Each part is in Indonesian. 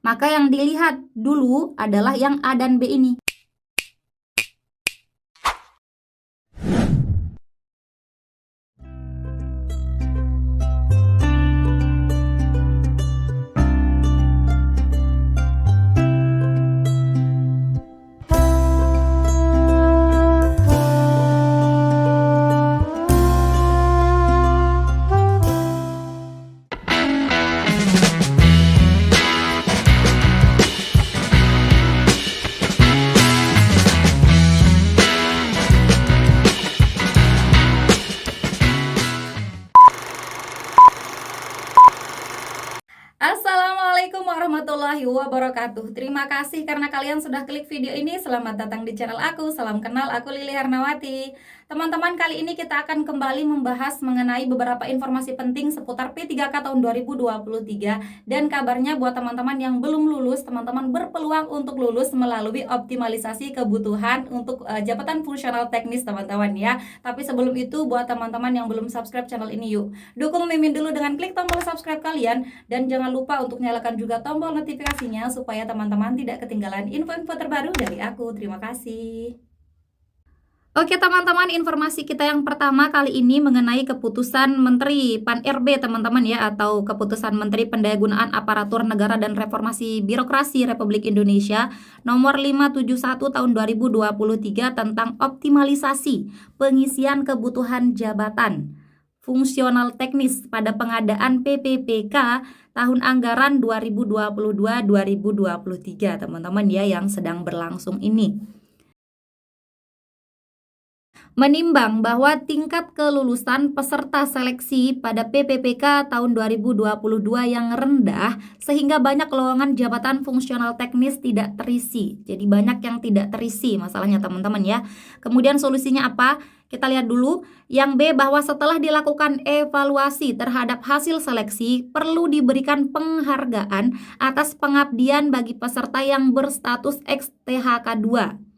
Maka yang dilihat dulu adalah yang A dan B ini. Assalamualaikum warahmatullahi wabarakatuh. Terima kasih karena kalian sudah klik video ini. Selamat datang di channel aku. Salam kenal, aku Lili Hernawati. Teman-teman, kali ini kita akan kembali membahas mengenai beberapa informasi penting seputar P3K tahun 2023. Dan kabarnya buat teman-teman yang belum lulus, teman-teman berpeluang untuk lulus melalui optimalisasi kebutuhan untuk jabatan fungsional teknis, teman-teman ya. Tapi sebelum itu, buat teman-teman yang belum subscribe channel ini, yuk dukung Mimin dulu dengan klik tombol subscribe kalian. Dan jangan lupa untuk nyalakan juga tombol notifikasinya supaya teman-teman tidak ketinggalan info-info terbaru dari aku. Terima kasih. Oke teman-teman, informasi kita yang pertama kali ini mengenai keputusan Menteri PAN-RB teman-teman ya, atau keputusan Menteri Pendayagunaan Aparatur Negara dan Reformasi Birokrasi Republik Indonesia nomor 571 tahun 2023 tentang optimalisasi pengisian kebutuhan jabatan fungsional teknis pada pengadaan PPPK tahun anggaran 2022-2023 teman-teman ya, yang sedang berlangsung ini. Menimbang bahwa tingkat kelulusan peserta seleksi pada PPPK tahun 2022 yang rendah sehingga banyak lowongan jabatan fungsional teknis tidak terisi. Jadi banyak yang tidak terisi masalahnya teman-teman ya. Kemudian solusinya apa? Kita lihat dulu. Yang B, bahwa setelah dilakukan evaluasi terhadap hasil seleksi, perlu diberikan penghargaan atas pengabdian bagi peserta yang berstatus XTHK 2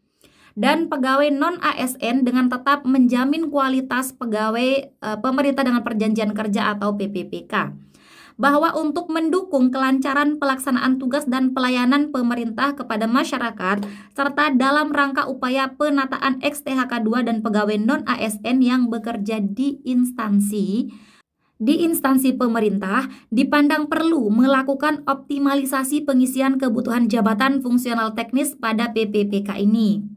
dan pegawai non-ASN dengan tetap menjamin kualitas pegawai pemerintah dengan perjanjian kerja atau PPPK. Bahwa untuk mendukung kelancaran pelaksanaan tugas dan pelayanan pemerintah kepada masyarakat, serta dalam rangka upaya penataan XTHK 2 dan pegawai non-ASN yang bekerja di instansi pemerintah, dipandang perlu melakukan optimalisasi pengisian kebutuhan jabatan fungsional teknis pada PPPK ini.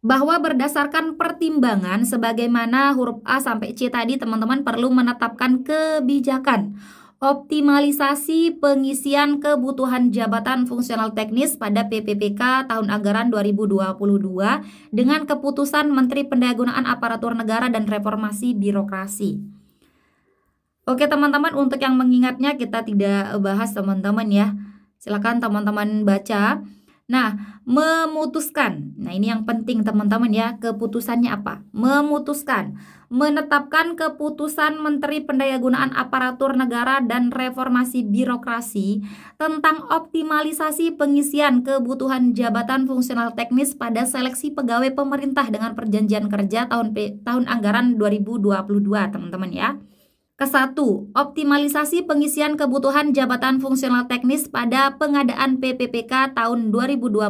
Bahwa berdasarkan pertimbangan sebagaimana huruf A sampai C tadi, teman-teman perlu menetapkan kebijakan optimalisasi pengisian kebutuhan jabatan fungsional teknis pada PPPK tahun anggaran 2022 dengan keputusan Menteri Pendayagunaan Aparatur Negara dan Reformasi Birokrasi. Oke teman-teman, untuk yang mengingatnya kita tidak bahas teman-teman ya. Silakan teman-teman baca. Nah, memutuskan. Nah, ini yang penting teman-teman ya. Keputusannya apa? Memutuskan. Menetapkan keputusan Menteri Pendayagunaan Aparatur Negara dan Reformasi Birokrasi tentang optimalisasi pengisian kebutuhan jabatan fungsional teknis pada seleksi pegawai pemerintah dengan perjanjian kerja tahun anggaran 2022, teman-teman ya. Kesatu, optimalisasi pengisian kebutuhan jabatan fungsional teknis pada pengadaan PPPK tahun 2022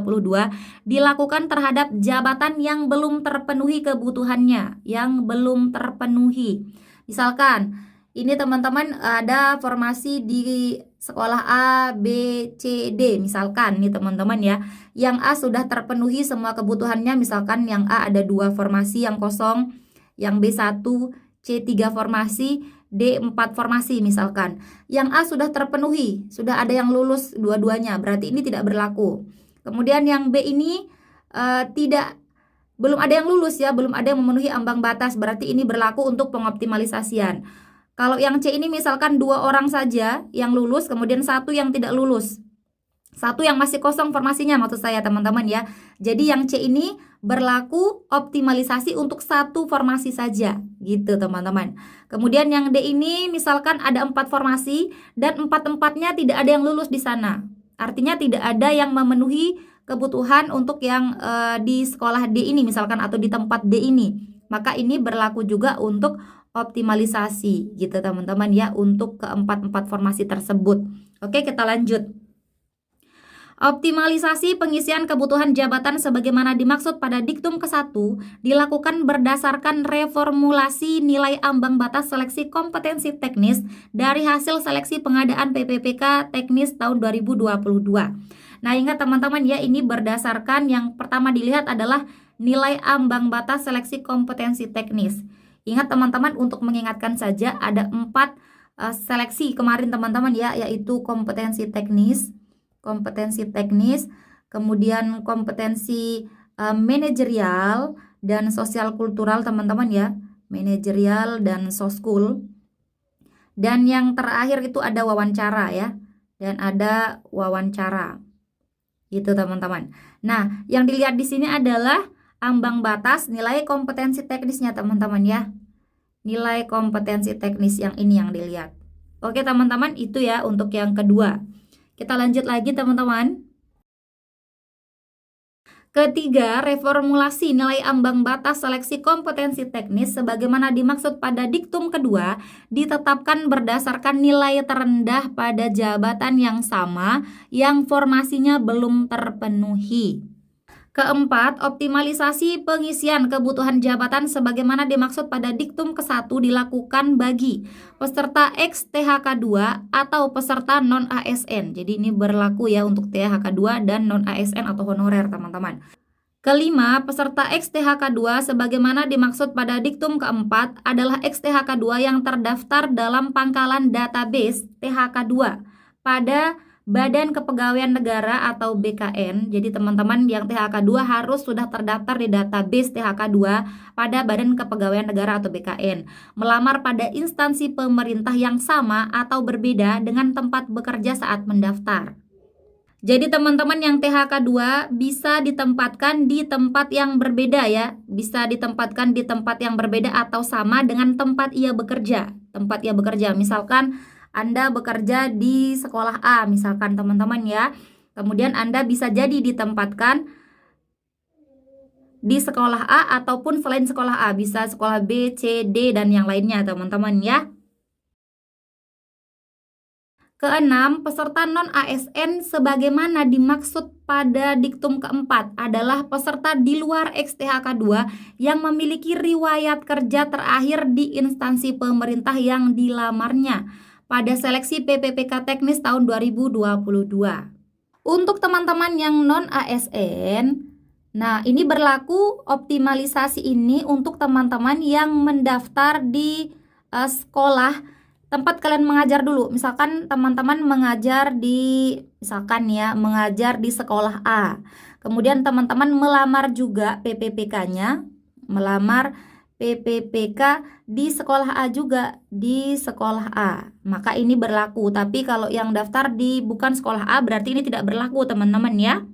dilakukan terhadap jabatan yang belum terpenuhi kebutuhannya, yang belum terpenuhi. Misalkan, ini teman-teman ada formasi di sekolah A, B, C, D misalkan nih teman-teman ya. Yang A sudah terpenuhi semua kebutuhannya, misalkan yang A ada 2 formasi yang kosong, yang B 1, C 3 formasi, D 4 formasi misalkan. Yang A sudah terpenuhi, sudah ada yang lulus dua-duanya, berarti ini tidak berlaku. Kemudian yang B ini belum ada yang lulus ya, belum ada yang memenuhi ambang batas, berarti ini berlaku untuk pengoptimalisasian. Kalau yang C ini misalkan 2 orang saja yang lulus, kemudian 1 yang tidak lulus. 1 yang masih kosong formasinya maksud saya teman-teman ya. Jadi yang C ini berlaku optimalisasi untuk 1 formasi saja gitu teman-teman. Kemudian yang D ini misalkan ada 4 formasi dan 4-4-nya tidak ada yang lulus di sana. Artinya tidak ada yang memenuhi kebutuhan untuk yang di sekolah D ini misalkan atau di tempat D ini. Maka ini berlaku juga untuk optimalisasi gitu teman-teman ya, untuk keempat-empat formasi tersebut. Oke, kita lanjut. Optimalisasi pengisian kebutuhan jabatan sebagaimana dimaksud pada diktum ke-1 dilakukan berdasarkan reformulasi nilai ambang batas seleksi kompetensi teknis dari hasil seleksi pengadaan PPPK teknis tahun 2022. Nah, ingat teman-teman ya, ini berdasarkan yang pertama dilihat adalah nilai ambang batas seleksi kompetensi teknis. Ingat teman-teman, untuk mengingatkan saja ada 4 seleksi kemarin teman-teman ya, yaitu kompetensi teknis, kemudian kompetensi manajerial dan sosial kultural teman-teman ya, manajerial dan soskul. Dan yang terakhir itu ada wawancara ya, dan ada wawancara. Gitu teman-teman. Nah, yang dilihat di sini adalah ambang batas nilai kompetensi teknisnya teman-teman ya. Nilai kompetensi teknis yang ini yang dilihat. Oke teman-teman, itu ya untuk yang kedua. Kita lanjut lagi teman-teman. Ketiga, reformulasi nilai ambang batas seleksi kompetensi teknis sebagaimana dimaksud pada diktum kedua ditetapkan berdasarkan nilai terendah pada jabatan yang sama yang formasinya belum terpenuhi. Keempat, optimalisasi pengisian kebutuhan jabatan sebagaimana dimaksud pada diktum ke-1 dilakukan bagi peserta ex-THK2 atau peserta non-ASN. Jadi ini berlaku ya untuk THK2 dan non-ASN atau honorer teman-teman. Kelima, peserta ex-THK2 sebagaimana dimaksud pada diktum keempat adalah ex-THK2 yang terdaftar dalam pangkalan database THK2 pada Badan Kepegawaian Negara atau BKN. Jadi teman-teman yang THK2 harus sudah terdaftar di database THK2 pada Badan Kepegawaian Negara atau BKN. Melamar pada instansi pemerintah yang sama atau berbeda dengan tempat bekerja saat mendaftar. Jadi teman-teman yang THK2 bisa ditempatkan di tempat yang berbeda ya. Bisa ditempatkan di tempat yang berbeda atau sama dengan tempat ia bekerja. Misalkan Anda bekerja di sekolah A misalkan teman-teman ya. Kemudian Anda bisa jadi ditempatkan di sekolah A ataupun selain sekolah A. Bisa sekolah B, C, D, dan yang lainnya teman-teman ya. Keenam, peserta non-ASN sebagaimana dimaksud pada diktum keempat adalah peserta di luar ex-THK2 yang memiliki riwayat kerja terakhir di instansi pemerintah yang dilamarnya pada seleksi PPPK teknis tahun 2022. Untuk teman-teman yang non-ASN, nah ini berlaku optimalisasi ini untuk teman-teman yang mendaftar di sekolah tempat kalian mengajar dulu. Misalkan teman-teman mengajar di sekolah A. Kemudian teman-teman melamar juga PPPK-nya, di sekolah A juga, di sekolah A. Maka ini berlaku. Tapi kalau yang daftar di bukan sekolah A berarti ini tidak berlaku teman-teman ya.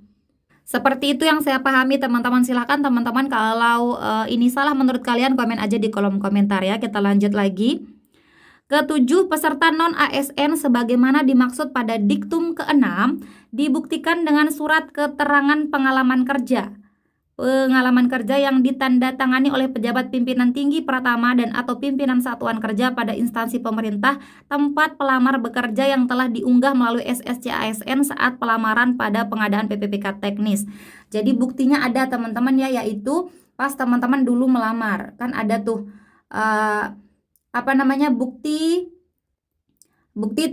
Seperti itu yang saya pahami teman-teman. Silakan teman-teman kalau ini salah menurut kalian komen aja di kolom komentar ya. Kita lanjut lagi. Ketujuh, peserta non-ASN sebagaimana dimaksud pada diktum ke-6 dibuktikan dengan surat keterangan pengalaman kerja yang ditandatangani oleh pejabat pimpinan tinggi pratama dan atau pimpinan satuan kerja pada instansi pemerintah tempat pelamar bekerja yang telah diunggah melalui SSC ASN saat pelamaran pada pengadaan PPPK teknis. Jadi buktinya ada teman-teman ya, yaitu pas teman-teman dulu melamar kan ada tuh bukti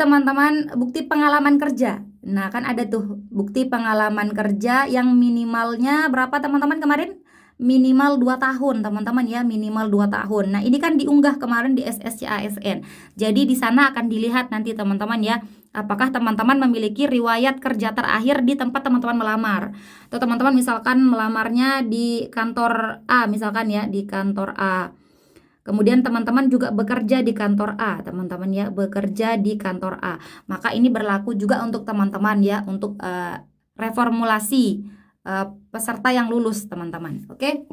pengalaman kerja. Nah, kan ada tuh bukti pengalaman kerja yang minimalnya berapa teman-teman kemarin? Minimal 2 tahun teman-teman ya, minimal 2 tahun. Nah, ini kan diunggah kemarin di SSC ASN. Jadi di sana akan dilihat nanti teman-teman ya, apakah teman-teman memiliki riwayat kerja terakhir di tempat teman-teman melamar. Atau teman-teman misalkan melamarnya di kantor A misalkan ya, di kantor A. Kemudian teman-teman juga bekerja di kantor A, teman-teman ya, bekerja di kantor A. Maka ini berlaku juga untuk teman-teman ya, untuk reformulasi peserta yang lulus, teman-teman. Oke?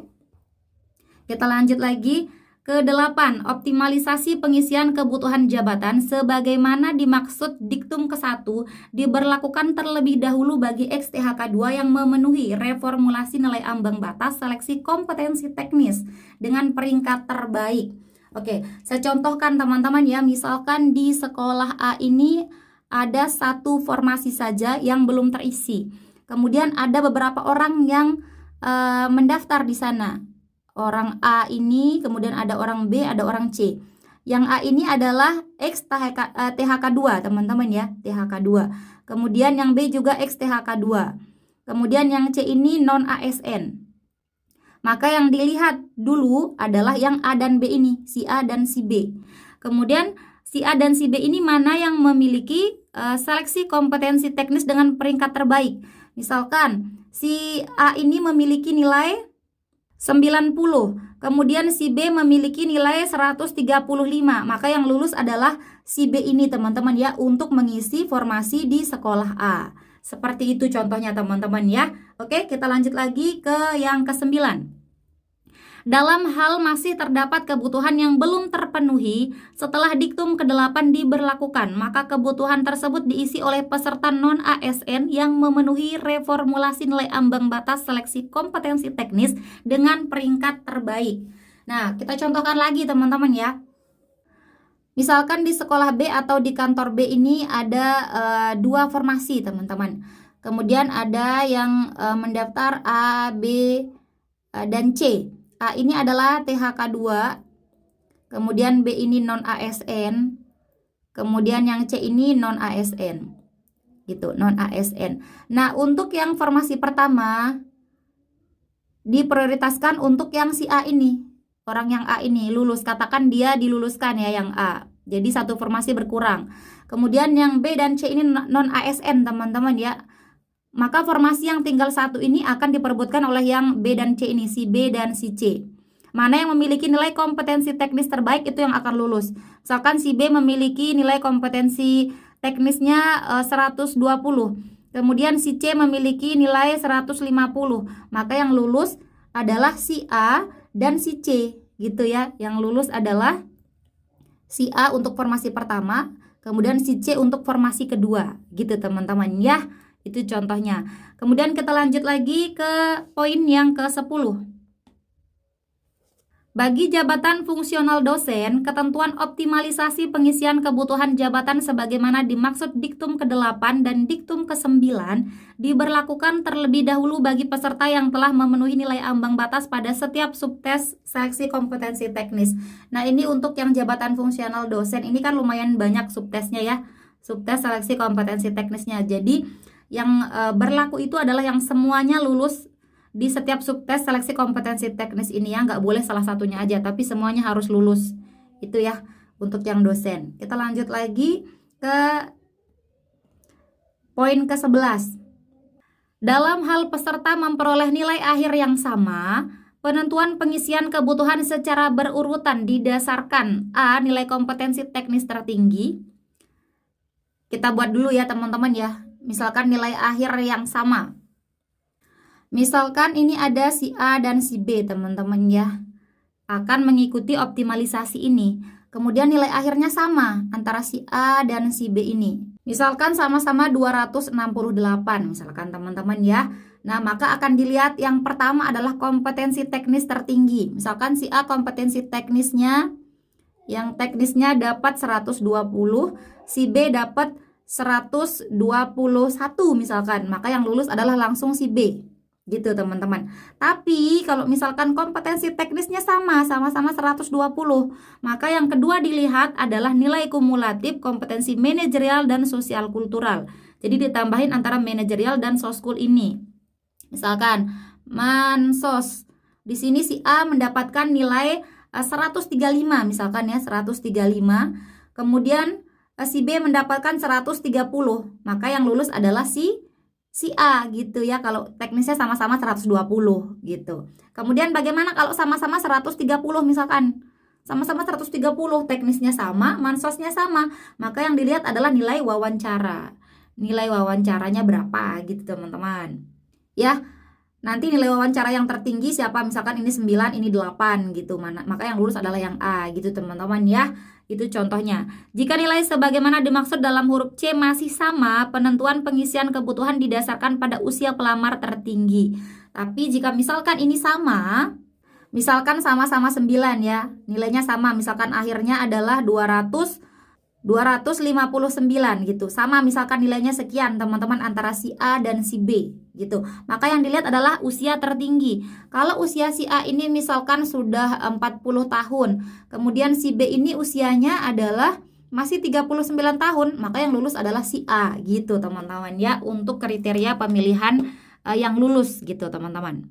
Kita lanjut lagi. Ke-8, optimalisasi pengisian kebutuhan jabatan sebagaimana dimaksud diktum ke-1 diberlakukan terlebih dahulu bagi ex-THK2 yang memenuhi reformulasi nilai ambang batas seleksi kompetensi teknis dengan peringkat terbaik. Oke, saya contohkan teman-teman ya, misalkan di sekolah A ini ada satu formasi saja yang belum terisi. Kemudian ada beberapa orang yang mendaftar di sana. Orang A ini, kemudian ada orang B, ada orang C. Yang A ini adalah X THK2, teman-teman ya, THK2. Kemudian yang B juga X THK2. Kemudian yang C ini non ASN. Maka yang dilihat dulu adalah yang A dan B ini, si A dan si B. Kemudian si A dan si B ini mana yang memiliki seleksi kompetensi teknis dengan peringkat terbaik. Misalkan si A ini memiliki nilai 90, kemudian si B memiliki nilai 135, maka yang lulus adalah si B ini, teman-teman ya, untuk mengisi formasi di sekolah A. Seperti itu contohnya, teman-teman ya. Oke, kita lanjut lagi ke yang ke-9. Dalam hal masih terdapat kebutuhan yang belum terpenuhi setelah diktum ke-8 diberlakukan, maka kebutuhan tersebut diisi oleh peserta non-ASN yang memenuhi reformulasi nilai ambang batas seleksi kompetensi teknis dengan peringkat terbaik. Nah, kita contohkan lagi, teman-teman ya. Misalkan di sekolah B atau di kantor B ini ada dua formasi, teman-teman. Kemudian ada yang mendaftar A, B, dan C. A ini adalah THK2, kemudian B ini non-ASN, kemudian yang C ini non-ASN, gitu, non-ASN. Nah, untuk yang formasi pertama diprioritaskan untuk yang si A ini, orang yang A ini lulus, katakan dia diluluskan ya yang A, jadi satu formasi berkurang. Kemudian yang B dan C ini non-ASN, teman-teman ya. Maka formasi yang tinggal satu ini akan diperebutkan oleh yang B dan C ini, si B dan si C. Mana yang memiliki nilai kompetensi teknis terbaik itu yang akan lulus. Misalkan si B memiliki nilai kompetensi teknisnya 120. Kemudian si C memiliki nilai 150. Maka yang lulus adalah si A dan si C, gitu ya. Yang lulus adalah si A untuk formasi pertama, kemudian si C untuk formasi kedua, gitu teman-teman ya. Itu contohnya. Kemudian kita lanjut lagi ke poin yang ke-10. Bagi jabatan fungsional dosen, ketentuan optimalisasi pengisian kebutuhan jabatan sebagaimana dimaksud diktum ke-8 dan diktum ke-9 diberlakukan terlebih dahulu bagi peserta yang telah memenuhi nilai ambang batas pada setiap subtes seleksi kompetensi teknis. Nah, ini untuk yang jabatan fungsional dosen ini kan lumayan banyak subtesnya ya. Subtes seleksi kompetensi teknisnya. Jadi yang berlaku itu adalah yang semuanya lulus di setiap subtes seleksi kompetensi teknis ini ya, nggak boleh salah satunya aja, tapi semuanya harus lulus. Itu ya untuk yang dosen. Kita lanjut lagi ke poin ke-11. Dalam hal peserta memperoleh nilai akhir yang sama, penentuan pengisian kebutuhan secara berurutan didasarkan A. Nilai kompetensi teknis tertinggi. Kita buat dulu ya teman-teman ya. Misalkan nilai akhir yang sama. Misalkan ini ada si A dan si B, teman-teman ya. Akan mengikuti optimalisasi ini. Kemudian nilai akhirnya sama antara si A dan si B ini. Misalkan sama-sama 268, misalkan teman-teman ya. Nah, maka akan dilihat yang pertama adalah kompetensi teknis tertinggi. Misalkan si A kompetensi teknisnya, yang teknisnya dapat 120, si B dapat 121 misalkan, maka yang lulus adalah langsung si B, gitu teman-teman. Tapi kalau misalkan kompetensi teknisnya sama-sama 120, maka yang kedua dilihat adalah nilai kumulatif kompetensi manajerial dan sosial kultural. Jadi ditambahin antara manajerial dan soskul ini. Misalkan mansos, di sini si A mendapatkan nilai 135 misalkan ya, 135. Kemudian si B mendapatkan 130, maka yang lulus adalah si A gitu ya, kalau teknisnya sama-sama 120 gitu. Kemudian bagaimana kalau sama-sama 130 misalkan? Sama-sama 130, teknisnya sama, mansosnya sama, maka yang dilihat adalah nilai wawancara. Nilai wawancaranya berapa gitu teman-teman. Ya, nanti nilai wawancara yang tertinggi siapa? Misalkan ini 9, ini 8 gitu. Maka yang lulus adalah yang A gitu teman-teman ya. Itu contohnya. Jika nilai sebagaimana dimaksud dalam huruf C masih sama, penentuan pengisian kebutuhan didasarkan pada usia pelamar tertinggi. Tapi jika misalkan ini sama, misalkan sama-sama 9 ya, nilainya sama, misalkan akhirnya adalah 200 259 gitu. Sama misalkan nilainya sekian teman-teman antara si A dan si B gitu. Maka yang dilihat adalah usia tertinggi. Kalau usia si A ini misalkan sudah 40 tahun, kemudian si B ini usianya adalah masih 39 tahun, maka yang lulus adalah si A gitu teman-teman ya, untuk kriteria pemilihan yang lulus gitu teman-teman.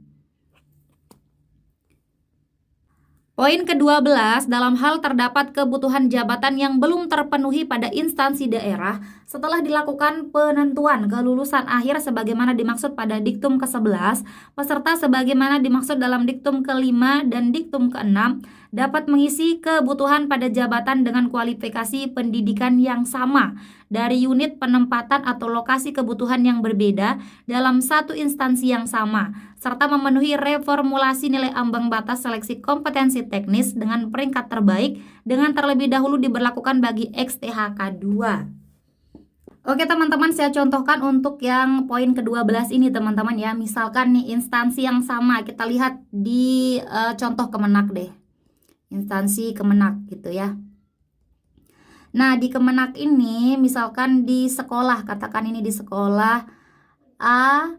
Poin ke-12, dalam hal terdapat kebutuhan jabatan yang belum terpenuhi pada instansi daerah setelah dilakukan penentuan kelulusan akhir sebagaimana dimaksud pada diktum ke-11, peserta sebagaimana dimaksud dalam diktum ke-5 dan diktum ke-6 dapat mengisi kebutuhan pada jabatan dengan kualifikasi pendidikan yang sama dari unit penempatan atau lokasi kebutuhan yang berbeda dalam satu instansi yang sama, serta memenuhi reformulasi nilai ambang batas seleksi kompetensi teknis dengan peringkat terbaik dengan terlebih dahulu diberlakukan bagi XTHK 2. Oke teman-teman, saya contohkan untuk yang poin ke-12 ini teman-teman ya. Misalkan nih instansi yang sama, kita lihat di contoh Kemenak deh. Instansi Kemenak gitu ya. Nah di Kemenak ini misalkan di sekolah, katakan ini di sekolah A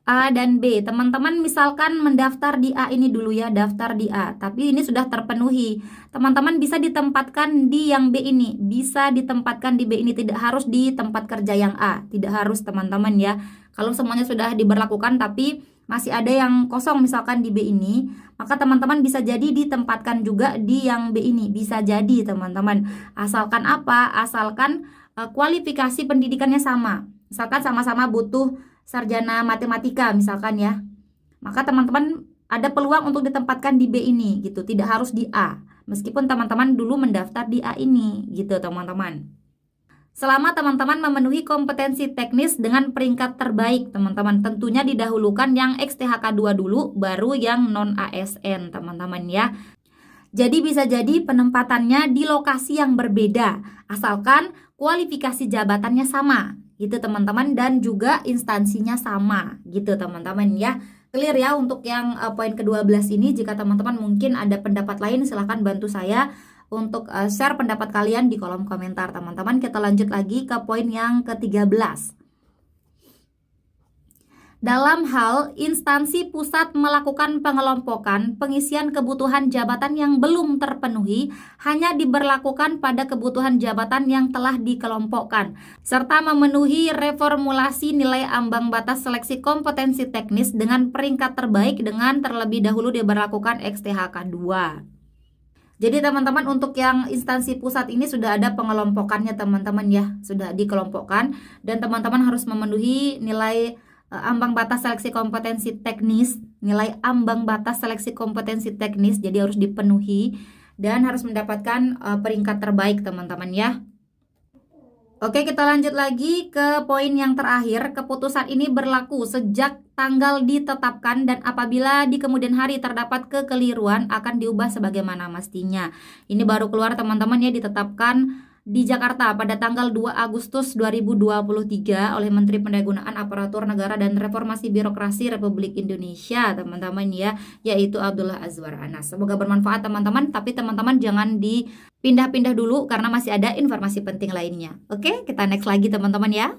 dan B. Teman-teman misalkan mendaftar di A ini dulu ya, daftar di A. Tapi ini sudah terpenuhi. Teman-teman bisa ditempatkan di yang B ini. Bisa ditempatkan di B ini, tidak harus di tempat kerja yang A. Tidak harus teman-teman ya. Kalau semuanya sudah diberlakukan tapi masih ada yang kosong misalkan di B ini, maka teman-teman bisa jadi ditempatkan juga di yang B ini. Bisa jadi teman-teman. Asalkan apa? Asalkan kualifikasi pendidikannya sama. Misalkan sama-sama butuh sarjana matematika misalkan ya, maka teman-teman ada peluang untuk ditempatkan di B ini gitu, tidak harus di A, meskipun teman-teman dulu mendaftar di A ini gitu teman-teman. Selama teman-teman memenuhi kompetensi teknis dengan peringkat terbaik teman-teman, tentunya didahulukan yang XTHK 2 dulu, baru yang non ASN teman-teman ya. Jadi bisa jadi penempatannya di lokasi yang berbeda, asalkan kualifikasi jabatannya sama gitu teman-teman, dan juga instansinya sama gitu teman-teman ya. Clear ya untuk yang poin ke-12 ini. Jika teman-teman mungkin ada pendapat lain, silahkan bantu saya untuk share pendapat kalian di kolom komentar teman-teman. Kita lanjut lagi ke poin yang ke-13. Dalam hal instansi pusat melakukan pengelompokan, pengisian kebutuhan jabatan yang belum terpenuhi hanya diberlakukan pada kebutuhan jabatan yang telah dikelompokkan, serta memenuhi reformulasi nilai ambang batas seleksi kompetensi teknis dengan peringkat terbaik dengan terlebih dahulu diberlakukan XTHK 2. Jadi teman-teman untuk yang instansi pusat ini sudah ada pengelompokannya teman-teman ya, sudah dikelompokkan, dan teman-teman harus memenuhi nilai ambang batas seleksi kompetensi teknis, nilai ambang batas seleksi kompetensi teknis, jadi harus dipenuhi dan harus mendapatkan peringkat terbaik teman-teman ya. Oke, kita lanjut lagi ke poin yang terakhir. Keputusan ini berlaku sejak tanggal ditetapkan dan apabila di kemudian hari terdapat kekeliruan akan diubah sebagaimana mestinya. Ini baru keluar teman-teman ya, ditetapkan di Jakarta pada tanggal 2 Agustus 2023 oleh Menteri Pendayagunaan Aparatur Negara dan Reformasi Birokrasi Republik Indonesia teman-teman ya, yaitu Abdullah Azwar Anas. Semoga bermanfaat teman-teman, tapi teman-teman jangan dipindah-pindah dulu karena masih ada informasi penting lainnya. Oke, kita next lagi teman-teman ya.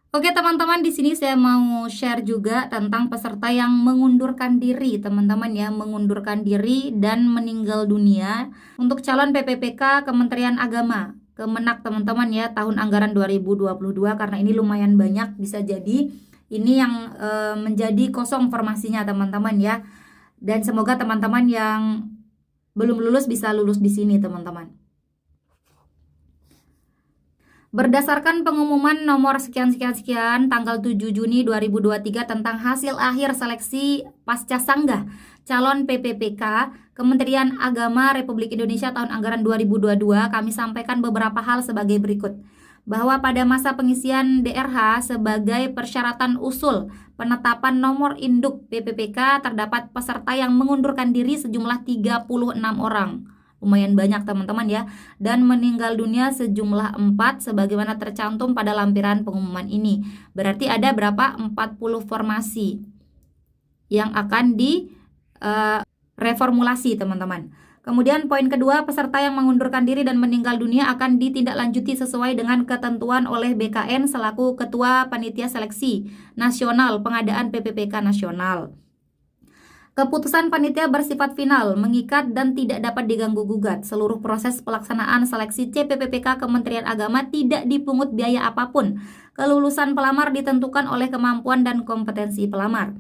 Oke teman-teman, di sini saya mau share juga tentang peserta yang mengundurkan diri teman-teman ya, mengundurkan diri dan meninggal dunia untuk calon PPPK Kementerian Agama Kemenak teman-teman ya, tahun anggaran 2022, karena ini lumayan banyak, bisa jadi ini yang menjadi kosong formasinya teman-teman ya. Dan semoga teman-teman yang belum lulus bisa lulus di sini teman-teman. Berdasarkan pengumuman nomor sekian-sekian-sekian tanggal 7 Juni 2023 tentang hasil akhir seleksi pasca sanggah calon PPPK Kementerian Agama Republik Indonesia tahun anggaran 2022, kami sampaikan beberapa hal sebagai berikut. Bahwa pada masa pengisian DRH sebagai persyaratan usul penetapan nomor induk PPPK terdapat peserta yang mengundurkan diri sejumlah 36 orang. Lumayan banyak teman-teman ya, dan meninggal dunia sejumlah 4 sebagaimana tercantum pada lampiran pengumuman ini. Berarti ada berapa? 40 formasi yang akan di reformulasi teman-teman. Kemudian poin kedua, peserta yang mengundurkan diri dan meninggal dunia akan ditindaklanjuti sesuai dengan ketentuan oleh BKN selaku Ketua Panitia Seleksi Nasional Pengadaan PPPK Nasional. Keputusan panitia bersifat final, mengikat dan tidak dapat diganggu-gugat. Seluruh proses pelaksanaan seleksi CPPPK Kementerian Agama tidak dipungut biaya apapun. Kelulusan pelamar ditentukan oleh kemampuan dan kompetensi pelamar.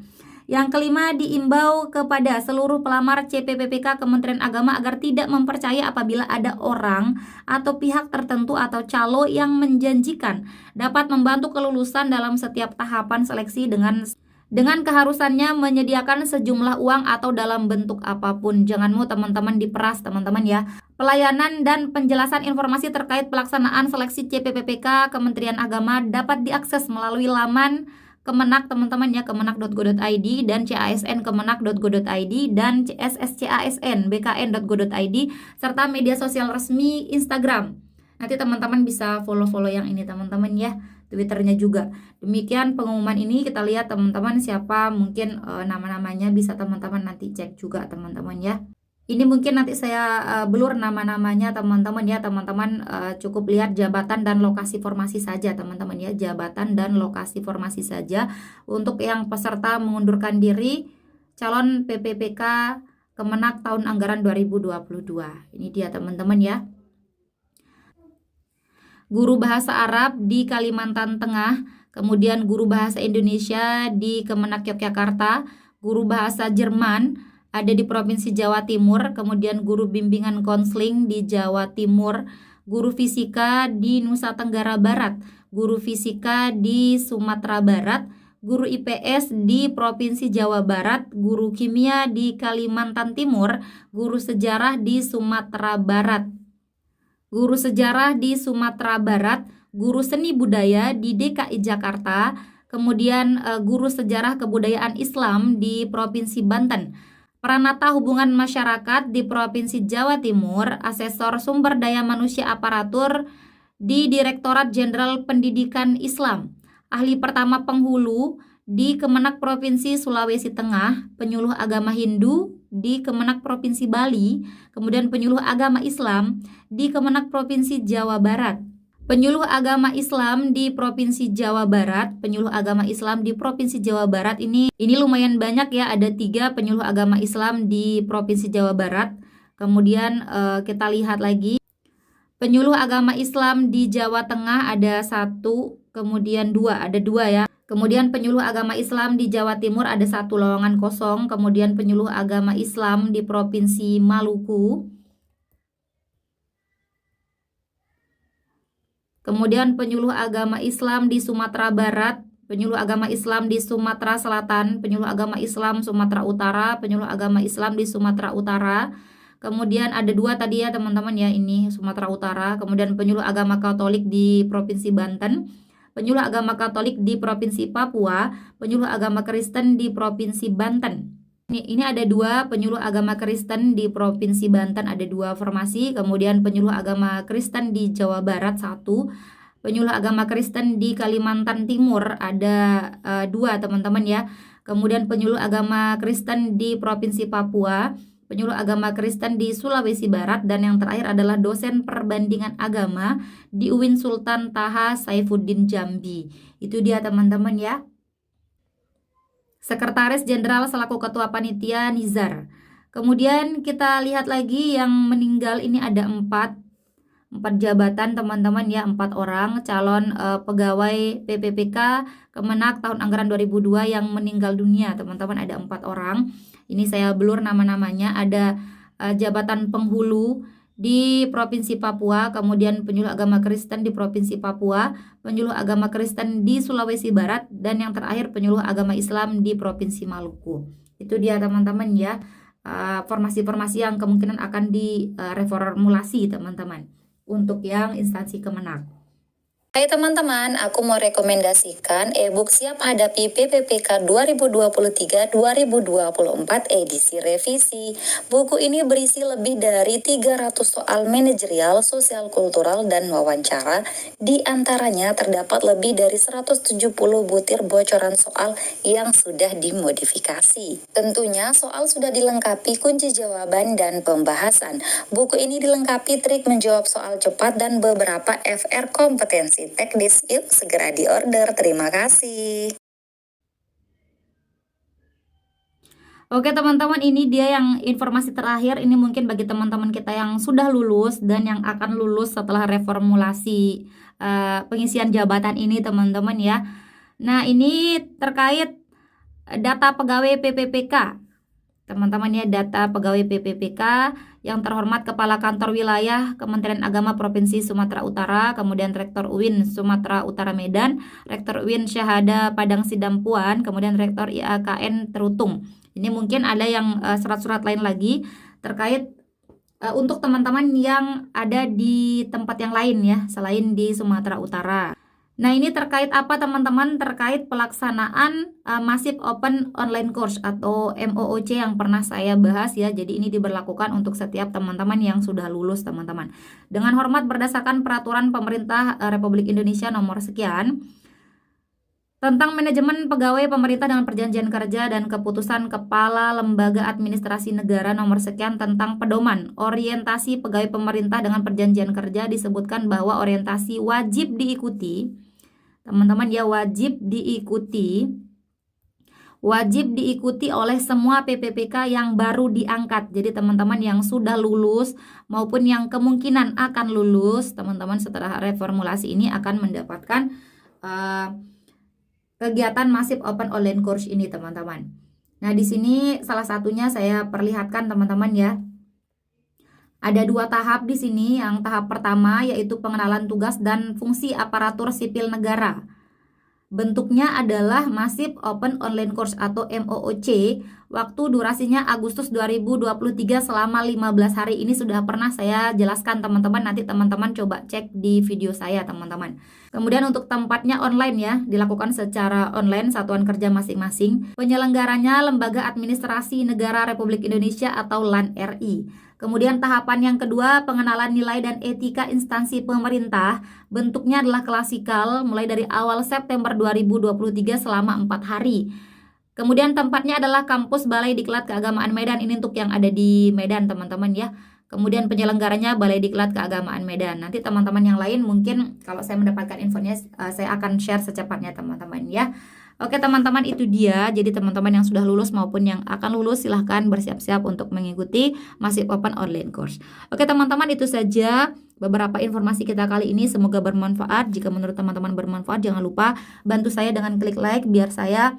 Yang kelima, diimbau kepada seluruh pelamar CPPPK Kementerian Agama agar tidak mempercaya apabila ada orang atau pihak tertentu atau calo yang menjanjikan dapat membantu kelulusan dalam setiap tahapan seleksi dengan keharusannya menyediakan sejumlah uang atau dalam bentuk apapun. Jangan mau teman-teman diperas teman-teman ya. Pelayanan dan penjelasan informasi terkait pelaksanaan seleksi CPPPK Kementerian Agama dapat diakses melalui laman Kemenak teman-teman ya, kemenak.go.id dan CASN kemenak.go.id dan CSSCASN bkn.go.id serta media sosial resmi Instagram. Nanti teman-teman bisa follow-follow yang ini teman-teman ya, Twitternya juga. Demikian pengumuman ini, kita lihat teman-teman siapa mungkin nama-namanya bisa teman-teman nanti cek juga teman-teman ya. Ini mungkin nanti saya blur nama-namanya teman-teman ya. Teman-teman cukup lihat jabatan dan lokasi formasi saja teman-teman ya. Jabatan dan lokasi formasi saja untuk yang peserta mengundurkan diri calon PPPK Kemenak tahun anggaran 2022. Ini dia teman-teman ya. Guru bahasa Arab di Kalimantan Tengah, kemudian guru bahasa Indonesia di Kemenak Yogyakarta, guru bahasa Jerman ada di Provinsi Jawa Timur, kemudian guru bimbingan konseling di Jawa Timur, guru fisika di Nusa Tenggara Barat, guru fisika di Sumatera Barat, guru IPS di Provinsi Jawa Barat, guru kimia di Kalimantan Timur, guru sejarah di Sumatera Barat. Guru sejarah di Sumatera Barat, guru seni budaya di DKI Jakarta, kemudian guru sejarah kebudayaan Islam di Provinsi Banten, Peranata Hubungan Masyarakat di Provinsi Jawa Timur, Asesor Sumber Daya Manusia Aparatur di Direktorat Jenderal Pendidikan Islam, Ahli Pertama Penghulu di Kemenak Provinsi Sulawesi Tengah, Penyuluh Agama Hindu di Kemenak Provinsi Bali, kemudian Penyuluh Agama Islam di Kemenak Provinsi Jawa Barat. Penyuluh Agama Islam di Provinsi Jawa Barat, penyuluh agama Islam di Provinsi Jawa Barat ini lumayan banyak ya, ada 3 penyuluh agama Islam di Provinsi Jawa Barat. Kemudian kita lihat lagi, penyuluh agama Islam di Jawa Tengah ada 1, kemudian 2, ada 2 ya. Kemudian penyuluh agama Islam di Jawa Timur ada 1 lowongan kosong, kemudian penyuluh agama Islam di Provinsi Maluku. Kemudian penyuluh agama Islam di Sumatera Barat, penyuluh agama Islam di Sumatera Selatan, penyuluh agama Islam Sumatera Utara, penyuluh agama Islam di Sumatera Utara. Kemudian ada 2 tadi ya teman-teman ya, ini Sumatera Utara. Kemudian penyuluh agama Katolik di Provinsi Banten, penyuluh agama Katolik di Provinsi Papua, penyuluh agama Kristen di Provinsi Banten. Ini ada 2 penyuluh agama Kristen di Provinsi Banten, ada 2 formasi. Kemudian penyuluh agama Kristen di Jawa Barat 1, penyuluh agama Kristen di Kalimantan Timur ada 2 teman-teman ya. Kemudian penyuluh agama Kristen di Provinsi Papua, penyuluh agama Kristen di Sulawesi Barat, dan yang terakhir adalah dosen perbandingan agama di UIN Sultan Taha Saifuddin Jambi. Itu dia teman-teman ya. Sekretaris Jenderal selaku Ketua Panitia Nizar. Kemudian kita lihat lagi yang meninggal ini ada 4 jabatan teman-teman ya, 4 orang calon pegawai PPPK Kemenak tahun anggaran 2002 yang meninggal dunia teman-teman, ada 4 orang. Ini saya blur nama-namanya. Ada jabatan penghulu di Provinsi Papua, kemudian penyuluh agama Kristen di Provinsi Papua, penyuluh agama Kristen di Sulawesi Barat, dan yang terakhir penyuluh agama Islam di Provinsi Maluku. Itu dia teman-teman ya, formasi-formasi yang kemungkinan akan direformulasi teman-teman untuk yang instansi Kemenak. Hai teman-teman, aku mau rekomendasikan e-book Siap Hadapi PPPK 2023-2024 edisi revisi. Buku ini berisi lebih dari 300 soal manajerial, sosial kultural, dan wawancara. Di antaranya terdapat lebih dari 170 butir bocoran soal yang sudah dimodifikasi. Tentunya soal sudah dilengkapi kunci jawaban dan pembahasan. Buku ini dilengkapi trik menjawab soal cepat dan beberapa FR kompetensi teknis. Yuk segera diorder. Terima kasih. Oke teman-teman, ini dia yang informasi terakhir. Ini mungkin bagi teman-teman kita yang sudah lulus dan yang akan lulus setelah reformulasi pengisian jabatan ini teman-teman ya. Nah ini terkait data pegawai PPPK. Teman-teman ya, data pegawai PPPK yang terhormat Kepala Kantor Wilayah Kementerian Agama Provinsi Sumatera Utara, kemudian Rektor UIN Sumatera Utara Medan, Rektor UIN Syahada Padang Sidampuan, kemudian Rektor IAKN Terutung. Ini mungkin ada yang surat-surat lain lagi terkait untuk teman-teman yang ada di tempat yang lain ya, selain di Sumatera Utara. Nah ini terkait apa teman-teman? Terkait pelaksanaan Massive Open Online Course atau MOOC yang pernah saya bahas ya. Jadi ini diberlakukan untuk setiap teman-teman yang sudah lulus teman-teman. Dengan hormat berdasarkan peraturan pemerintah Republik Indonesia nomor sekian tentang manajemen pegawai pemerintah dengan perjanjian kerja dan keputusan Kepala Lembaga Administrasi Negara nomor sekian tentang pedoman orientasi pegawai pemerintah dengan perjanjian kerja, disebutkan bahwa orientasi wajib diikuti. Teman-teman ya, wajib diikuti oleh semua PPPK yang baru diangkat. Jadi teman-teman yang sudah lulus maupun yang kemungkinan akan lulus, teman-teman setelah reformulasi ini akan mendapatkan kegiatan Massive Open Online Course ini teman-teman. Nah di sini salah satunya saya perlihatkan teman-teman ya. Ada 2 tahap di sini. Yang tahap pertama yaitu pengenalan tugas dan fungsi aparatur sipil negara. Bentuknya adalah Massive Open Online Course atau MOOC. Waktu durasinya Agustus 2023 selama 15 hari. Ini sudah pernah saya jelaskan teman-teman. Nanti teman-teman coba cek di video saya teman-teman. Kemudian untuk tempatnya online ya, dilakukan secara online satuan kerja masing-masing. Penyelenggaranya Lembaga Administrasi Negara Republik Indonesia atau LAN RI. Kemudian tahapan yang kedua, pengenalan nilai dan etika instansi pemerintah. Bentuknya adalah klasikal mulai dari awal September 2023 selama 4 hari. Kemudian tempatnya adalah kampus Balai Diklat Keagamaan Medan. Ini untuk yang ada di Medan teman-teman ya. Kemudian penyelenggaranya Balai Diklat Keagamaan Medan. Nanti teman-teman yang lain mungkin kalau saya mendapatkan infonya saya akan share secepatnya teman-teman ya. Oke teman-teman, itu dia. Jadi teman-teman yang sudah lulus maupun yang akan lulus silahkan bersiap-siap untuk mengikuti Massive Open Online Course. Oke teman-teman, itu saja beberapa informasi kita kali ini. Semoga bermanfaat. Jika menurut teman-teman bermanfaat, jangan lupa bantu saya dengan klik like biar saya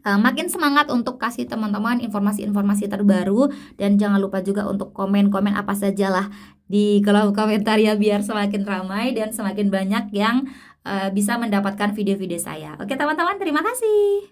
makin semangat untuk kasih teman-teman informasi-informasi terbaru. Dan jangan lupa juga untuk komen-komen apa sajalah di kolom komentar ya, biar semakin ramai dan semakin banyak yang bisa mendapatkan video-video saya. Oke teman-teman, terima kasih.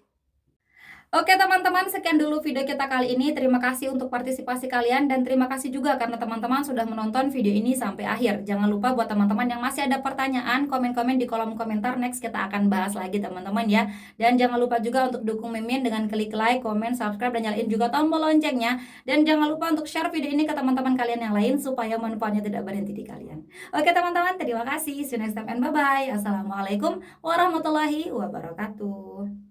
Oke teman-teman, sekian dulu video kita kali ini. Terima kasih untuk partisipasi kalian dan terima kasih juga karena teman-teman sudah menonton video ini sampai akhir. Jangan lupa buat teman-teman yang masih ada pertanyaan, komen-komen di kolom komentar. Next kita akan bahas lagi teman-teman ya. Dan jangan lupa juga untuk dukung Mimin dengan klik like, komen, subscribe, dan nyalain juga tombol loncengnya. Dan jangan lupa untuk share video ini ke teman-teman kalian yang lain supaya manfaatnya tidak berhenti di kalian. Oke teman-teman, terima kasih. See you next time and bye-bye. Assalamualaikum warahmatullahi wabarakatuh.